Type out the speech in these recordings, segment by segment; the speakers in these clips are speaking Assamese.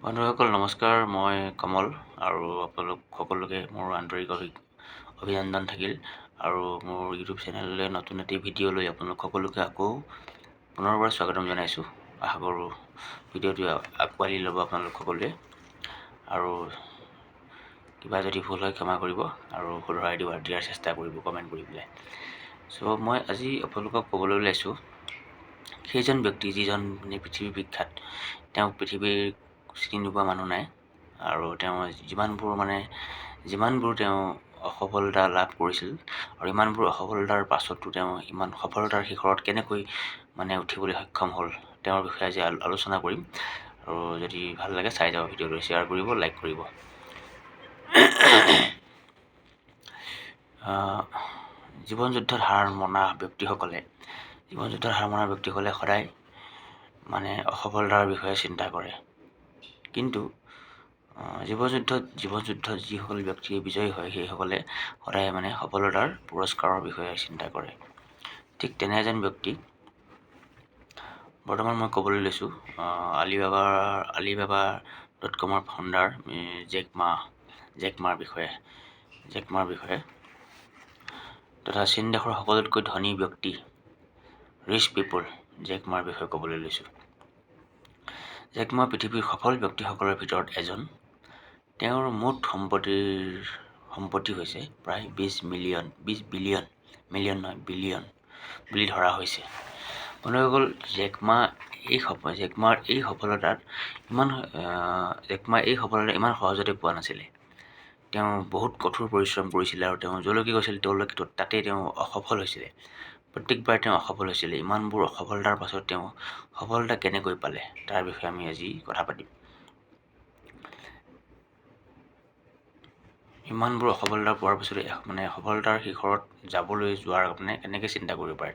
বন্ধুসকল নমস্কাৰ, মই কমল আৰু আপোনালোক সকলোকে মোৰ আন্তৰিক অভিনন্দন থাকিল। আৰু মোৰ ইউটিউব চেনেললৈ নতুন এটি ভিডিঅ' লৈ আপোনালোক সকলোকে আকৌ পুনৰবাৰ স্বাগতম জনাইছোঁ। আশা কৰোঁ ভিডিঅ'টো আঁকোৱালি ল'ব আপোনালোক সকলোৱে, আৰু কিবা যদি ভুল হয় ক্ষমা কৰিব আৰু শুধৰাই দিয়াৰ চেষ্টা কৰিব কমেণ্ট কৰি পেলাই। চ' মই আজি আপোনালোকক ক'বলৈ ওলাইছোঁ সেইজন ব্যক্তি যিজন পৃথিৱী বিখ্যাত। তেওঁক পৃথিৱীৰ চিনি নোপোৱা মানুহ নাই, আৰু তেওঁ যিমানবোৰ তেওঁ অসফলতা লাভ কৰিছিল, আৰু ইমানবোৰ অসফলতাৰ পাছতো তেওঁ ইমান সফলতাৰ শিখৰত কেনেকৈ উঠিবলৈ সক্ষম হ'ল, তেওঁৰ বিষয়ে আজি আলোচনা কৰিম। আৰু যদি ভাল লাগে চাই যাব, ভিডিঅ'টো শ্বেয়াৰ কৰিব, লাইক কৰিব। জীৱন যুদ্ধত হাৰ মনা ব্যক্তিসকলে সদায় অসফলতাৰ বিষয়ে চিন্তা কৰে, কিন্তু জীৱন যুদ্ধত যিসকল ব্যক্তি বিজয়ী হয় সেইসকলে সদায় সফলতাৰ পুৰস্কাৰৰ বিষয়ে চিন্তা কৰে। ঠিক তেনে এজন ব্যক্তি বৰ্তমান মই ক'বলৈ লৈছোঁ Alibaba.com ফাউণ্ডাৰ জেক মাৰ বিষয়ে তথা চীন দেশৰ সকলোতকৈ ধনী ব্যক্তি ৰিচ পিপল জেক মাৰ বিষয়ে ক'বলৈ লৈছোঁ। জেক মা পৃথিৱীৰ সফল ব্যক্তিসকলৰ ভিতৰত এজন। তেওঁৰ মুঠ সম্পত্তি হৈছে প্ৰায় 20 বিলিয়ন বুলি ধৰা হৈছে। বন্ধুসকল, জেক মাৰ এই সফলতা ইমান সহজতে পোৱা নাছিলে। তেওঁ বহুত কঠোৰ পৰিশ্ৰম কৰিছিলে, আৰু তেওঁ য'লৈকে গৈছিল তাতেই তেওঁ অসফল হৈছিলে। প্ৰত্যেকবাৰ তেওঁ অসফল হৈছিলে। ইমানবোৰ অসফলতাৰ পাছত তেওঁ সফলতা কেনেকৈ পালে তাৰ বিষয়ে আমি আজি কথা পাতিম। ইমানবোৰ অসফলতা পোৱাৰ পিছতে সফলতাৰ শিখৰত যোৱাৰ কেনেকৈ চিন্তা কৰিব পাৰে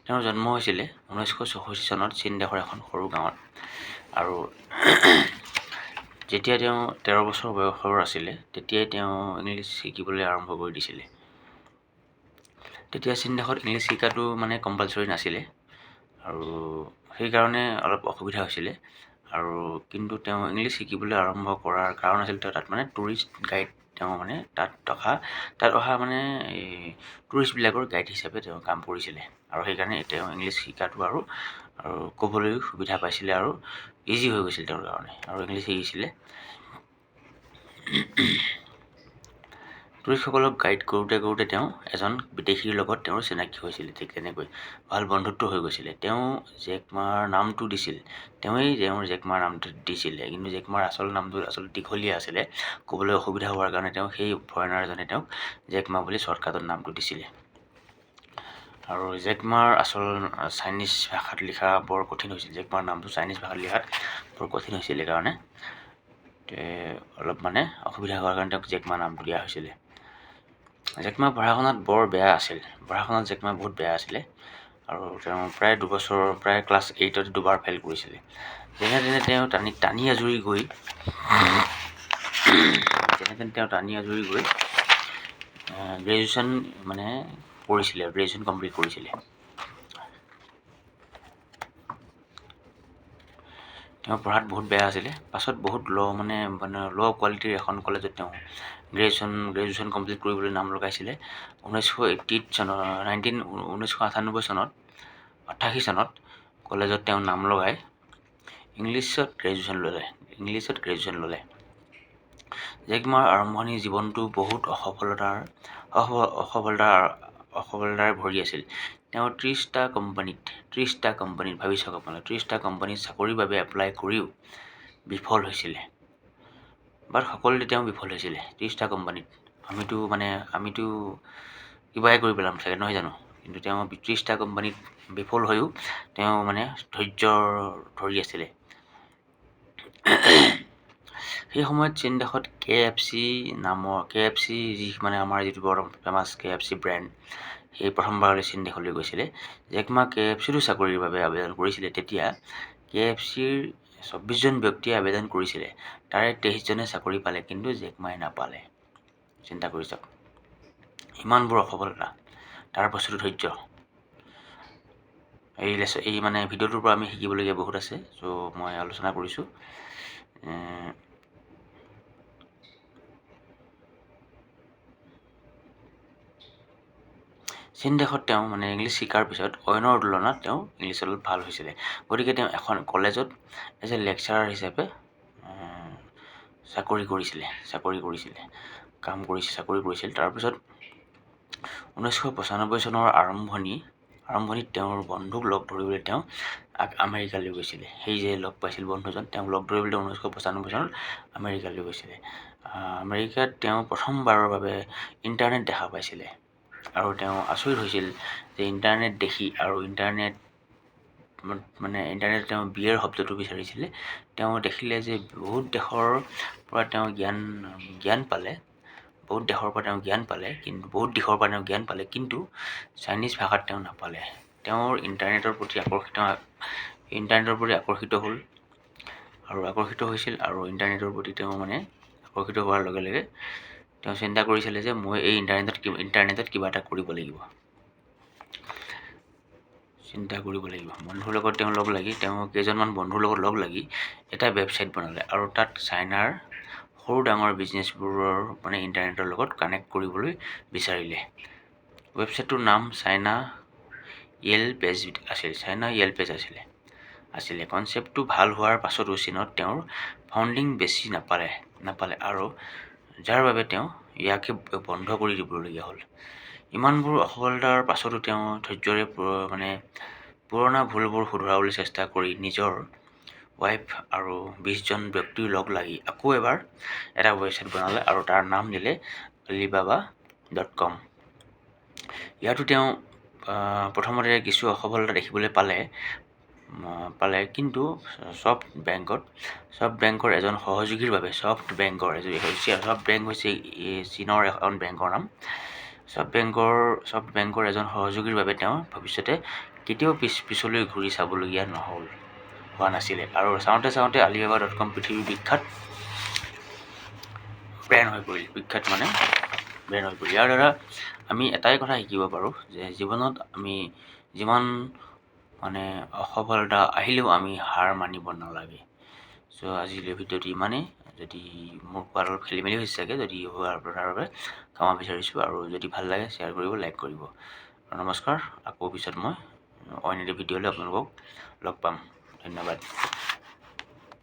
তেওঁৰ জন্ম হৈছিলে 1964 চনত চীন দেশৰ এখন সৰু গাঁৱত। আৰু যেতিয়া তেওঁ 13 বছৰ বয়সৰ আছিলে তেতিয়াই তেওঁ ইংলিছ শিকিবলৈ আৰম্ভ কৰি দিছিলে। তেতিয়া চীন দেশত ইংলিছ শিকাটো কম্পালচৰি নাছিলে, আৰু সেইকাৰণে অলপ অসুবিধা হৈছিলে। কিন্তু তেওঁ ইংলিছ শিকিবলৈ আৰম্ভ কৰাৰ কাৰণ আছিল তেওঁ তাত টুৰিষ্ট গাইড, তেওঁ তাত অহা টুৰিষ্টবিলাকৰ গাইড হিচাপে তেওঁ কাম কৰিছিলে। আৰু সেইকাৰণে তেওঁ ইংলিছ শিকাটো আৰু ক'বলৈ সুবিধা পাইছিলে, আৰু ইজি হৈ গৈছিল তেওঁৰ কাৰণে, আৰু ইংলিছ শিকিছিলে। টুৰিষ্টসকলক গাইড কৰোঁতে তেওঁ এজন বিদেশীৰ লগত তেওঁৰ চিনাকি হৈছিলে। ঠিক তেনেকৈ ভাল বন্ধুত্ব হৈ গৈছিলে। তেওঁ জেক মাৰ নামটো দিছিল, জেক মাৰ নামটো দিছিলে, কিন্তু জেক মাৰ আচল নামটো দীঘলীয়া আছিলে। ক'বলৈ অসুবিধা হোৱাৰ কাৰণে সেই ফৰেনাৰজনে তেওঁক জেক মা বুলি শ্বৰ্টকাটত নামটো দিছিলে। আৰু জেক মাৰ আচল চাইনিজ ভাষাত লিখা বৰ কঠিন হৈছিল। জেক মাৰ নামটো চাইনিজ ভাষাত লিখাত বৰ কঠিন হৈছিল, সেইকাৰণে অলপ অসুবিধা হোৱাৰ কাৰণে তেওঁক জেক মা নামটো দিয়া হৈছিলে। জেক মা পঢ়া শুনাত জেক মা বহুত বেয়া আছিলে, আৰু তেওঁ প্ৰায় ক্লাছ 8ত দুবাৰ ফেইল কৰিছিলে। যেনে তেনে তেওঁ টানি আজুৰি গৈ গ্ৰেজুৱেশ্যন কমপ্লিট কৰিছিলে। তেওঁ পঢ়াত বহুত বেয়া আছিলে। পাছত বহুত ল' কোৱালিটিৰ এখন কলেজত তেওঁ গ্ৰেজুৱেশ্যন কমপ্লিট কৰিবলৈ নাম লগাইছিলে। 1998 চনত কলেজত তেওঁ নাম লগাই ইংলিছত গ্ৰেজুৱেশ্যন ল'লে। জেক মাৰ আৰম্ভণিৰ জীৱনটো বহুত অসফলতাৰে ভৰি আছিল। তেওঁ 30টা কোম্পানীত ভাবি চাওক আপোনালোকে, 30টা কোম্পানীত চাকৰিৰ বাবে এপ্লাই কৰিও বিফল হৈছিলে। সকলোতে তেওঁ বিফল হৈছিলে। 30টা কোম্পানীত আমিতো কিবাই কৰি পেলাম চাগে, নহয় জানো? কিন্তু তেওঁ 30টা কোম্পানীত বিফল হৈও তেওঁ ধৈৰ্য ধৰি আছিলে। সেই সময়ত চীন দেশত KFC যি আমাৰ যিটো বৰ ফেমাছ KFC ব্ৰেণ্ড, সেই প্ৰথমবাৰলৈ চীন দেশলৈ গৈছিলে। জেক মা KFCৰো চাকৰিৰ বাবে আবেদন কৰিছিলে। তেতিয়া KFCৰ 24জন ব্যক্তিয়ে আবেদন কৰিছিলে, তাৰে 23জনে চাকৰি পালে, কিন্তু জেক মাই নাপালে। চিন্তা কৰি চাওক, ইমানবোৰ অসফলতা, তাৰ পাছতো ধৈৰ্য। এই ভিডিঅ'টোৰ পৰা আমি শিকিবলগীয়া বহুত আছে, চ' মই আলোচনা কৰিছোঁ চীন দেশত তেওঁ মানে ইংলিছ শিকাৰ পিছত অইনৰ তুলনাত তেওঁ ইংলিছত অলপ ভাল হৈছিলে। গতিকে তেওঁ এখন কলেজত এজ এ লেকচাৰাৰ হিচাপে চাকৰি কৰিছিলে। তাৰপিছত 1995 চনৰ আৰম্ভণিত তেওঁৰ বন্ধুক লগ ধৰিবলৈ তেওঁ আমেৰিকালৈ গৈছিলে। সেই যে লগ পাইছিল বন্ধুজন, তেওঁক লগ ধৰিবলৈ 1995 চনত আমেৰিকালৈ গৈছিলে। আমেৰিকাত তেওঁ প্ৰথমবাৰৰ বাবে ইণ্টাৰনেট দেখা পাইছিলে আৰু তেওঁ আচৰিত হৈছিল যে ইণ্টাৰনেট দেখি আৰু ইণ্টাৰনেট তেওঁ বিয়েৰ শব্দটো বিচাৰিছিলে। তেওঁ দেখিলে যে বহুত দেশৰ পৰা তেওঁ জ্ঞান পালে, কিন্তু চাইনিজ ভাষাত তেওঁ নাপালে। তেওঁৰ ইণ্টাৰনেটৰ প্ৰতি আকৰ্ষিত হৈছিল আৰু ইণ্টাৰনেটৰ প্ৰতি তেওঁ আকৰ্ষিত হোৱাৰ লগে লগে তেওঁ চিন্তা কৰিছিলে যে মই এই ইণ্টাৰনেটত কিবা এটা কৰিব লাগিব। কেইজনমান বন্ধুৰ লগত লগ লাগি এটা ৱেবছাইট বনালে আৰু তাত চাইনাৰ সৰু ডাঙৰ বিজনেছবোৰৰ ইণ্টাৰনেটৰ লগত কানেক্ট কৰিবলৈ বিচাৰিলে। ৱেবছাইটটোৰ নাম চাইনা য়েল পেজ আছিলে। কনচেপ্টটো ভাল হোৱাৰ পাছতো চীনত তেওঁৰ ফাণ্ডিং বেছি নাপালে আৰু যাৰ বাবে তেওঁ ইয়াকে বন্ধ কৰি দিবলগীয়া হ'ল। ইমানবোৰ অসফলতাৰ পাছতো তেওঁ ধৈৰ্য্যৰে পুৰণা ভুলবোৰ শুধৰাবলৈ চেষ্টা কৰি নিজৰ ৱাইফ আৰু 20জন ব্যক্তিৰ লগ লাগি আকৌ এবাৰ এটা ৱেবছাইট বনালে আৰু তাৰ নাম দিলে alibaba.com। ইয়াতো তেওঁ প্ৰথমতে কিছু অসফলতা দেখিবলৈ পালে, কিন্তু ছফ্ট বেংকৰ এজন সহযোগীৰ বাবে ছফ্ট বেংক হৈছে চীনৰ এখন বেংকৰ নাম। ছফ্ট বেংকৰ এজন সহযোগীৰ বাবে তেওঁ ভৱিষ্যতে কেতিয়াও পিছলৈ ঘূৰি চাবলগীয়া হোৱা নাছিলে আৰু চাওঁতে alibaba.com পৃথিৱীৰ বিখ্যাত ব্ৰেণ্ড হৈ পৰিল। ইয়াৰ দ্বাৰা আমি এটাই কথা শিকিব পাৰোঁ যে জীৱনত আমি যিমান অসফলতা আহিলেও আমি হাৰ মানিব নালাগে। চ' আজিলৈ ভিডিঅ'টো ইমানেই। যদি মোৰ কোৱাত অলপ খেলি মেলি হৈছে চাগে, যদি হোৱাৰ বাবে ক্ষমা বিচাৰিছোঁ আৰু যদি ভাল লাগে শ্বেয়াৰ কৰিব, লাইক কৰিব। নমস্কাৰ। আকৌ পিছত মই অইন এটা ভিডিঅ'লৈ আপোনালোকক লগ পাম। ধন্যবাদ।